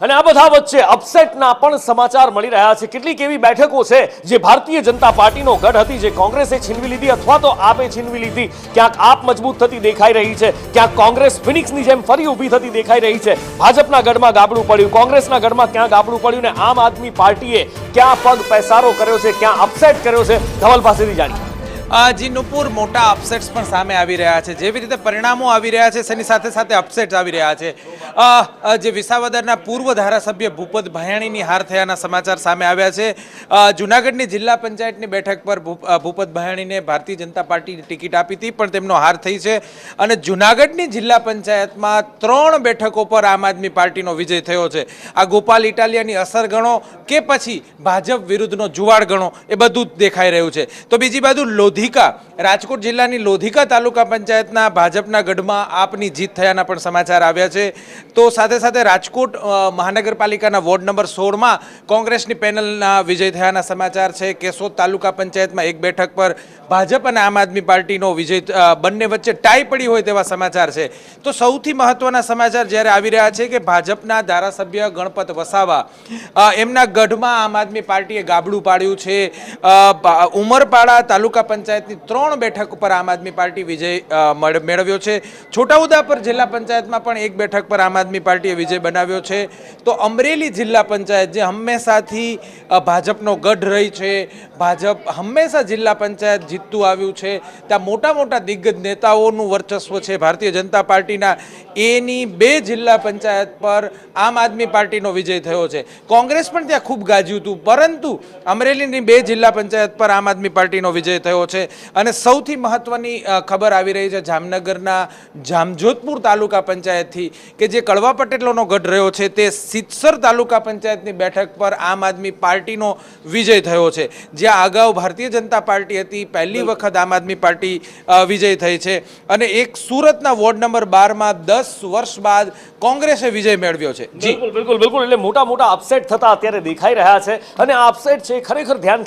અને આ બધા વચ્ચે અપસેટના પણ સમાચાર મળી રહ્યા છે। કેટલીક એવી બેઠકો છે જે ભારતીય જનતા પાર્ટીનો ગઢ હતી, જે કોંગ્રેસે છીનવી લીધી અથવા તો આપે છીનવી લીધી। ક્યાંક આપ મજબૂત થતી દેખાઈ રહી છે, ક્યાંક કોંગ્રેસ ફિનિક્સની જેમ ફરી ઊભી થતી દેખાઈ રહી છે। ભાજપના ગઢમાં ગાબડું પડ્યું, કોંગ્રેસના ગઢમાં ક્યાં ગાબડું પડ્યું ને આમ આદમી પાર્ટીએ ક્યાં પગ પેસારો કર્યો છે, ક્યાં અપસેટ કર્યો છે, ધવલ પાસેથી જાણીએ। જી નુપુર, મોટા અપસેટ્સ પણ સામે આવી રહ્યા છે। જેવી રીતે પરિણામો આવી રહ્યા છે, તેની સાથે સાથે અપસેટ્સ આવી રહ્યા છે। જે વિસાવદરના પૂર્વ ધારાસભ્ય ભૂપત ભાયાણીની હાર થયાના સમાચાર સામે આવ્યા છે। જૂનાગઢની જિલ્લા પંચાયતની બેઠક પર ભૂપત ભાયાણીને ભારતીય જનતા પાર્ટીની ટિકિટ આપી હતી, પણ તેમનો હાર થઈ છે। અને જૂનાગઢની જિલ્લા પંચાયતમાં 3 બેઠકો પર આમ આદમી પાર્ટીનો વિજય થયો છે। આ ગોપાલ ઇટાલિયાની અસર ગણો કે પછી ભાજપ વિરુદ્ધનો જુવાળ ગણો, એ બધું જ દેખાઈ રહ્યું છે। તો બીજી બાજુ રાજકોટ જિલ્લાની લોધિકા તાલુકા પંચાયતના ભાજપના ગઢમાં આપની જીત થયાના પણ સમાચાર આવ્યા છે। તો સાથે સાથે રાજકોટ મહાનગરપાલિકાના વોર્ડ નંબર 16માં કોંગ્રેસની પેનલના વિજય થયાના સમાચાર છે। કેશોદ તાલુકા પંચાયતમાં 1 બેઠક પર ભાજપ અને આમ આદમી પાર્ટીનો વિજય, બંને વચ્ચે ટાઈ પડી હોય તેવા સમાચાર છે। તો સૌથી મહત્વના સમાચાર જ્યારે આવી રહ્યા છે કે ભાજપના ધારાસભ્ય ગણપત વસાવા, એમના ગઢમાં આમ આદમી પાર્ટીએ ગાબડું પાડ્યું છે। ઉમરપાડા તાલુકા પંચાયતની 3 બેઠક પર આમ આદમી પાર્ટી વિજય મેળવ્યો છે। છોટાઉદેપુર જિલ્લા પંચાયતમાં પણ 1 બેઠક પર આમ આદમી પાર્ટીએ વિજય બનાવ્યો છે। તો અમરેલી જિલ્લા પંચાયત, જે હંમેશાથી ભાજપનો ગઢ રહી છે, ભાજપ હંમેશા જિલ્લા પંચાયત જીતતું આવ્યું છે, ત્યાં મોટા મોટા દિગ્ગજ નેતાઓનું વર્ચસ્વ છે ભારતીય જનતા પાર્ટીના, એની 2 જિલ્લા પંચાયત પર આમ આદમી પાર્ટીનો વિજય થયો છે। કોંગ્રેસ પણ ત્યાં ખૂબ ગાજ્યું હતું, પરંતુ અમરેલીની 2 જિલ્લા પંચાયત પર આમ આદમી પાર્ટીનો વિજય થયો છે। અને સૌથી મહત્વની ખબર આવી રહી છે જામનગરના જામજોધપુર તાલુકા પંચાયતથી, કે જે કડવા પટેલોનો ગઢ રહ્યો છે, તે સિત્સર તાલુકા પંચાયતની બેઠક પર આમ આદમી પાર્ટીનો વિજય થયો છે। જ્યાં અગાઉ ભારતીય જનતા પાર્ટી હતી, પહેલી વખત આમ આદમી પાર્ટી વિજય થઈ છે। અને એક સુરતના વોર્ડ નંબર 12માં 10 વર્ષ બાદ કોંગ્રેસે વિજય મેળવ્યો છે। બિલકુલ બિલકુલ બિલકુલ, એટલે મોટા મોટા અપસેટ થતા અત્યારે દેખાઈ રહ્યા છે અને આ અપસેટ છે ખરેખર ધ્યાન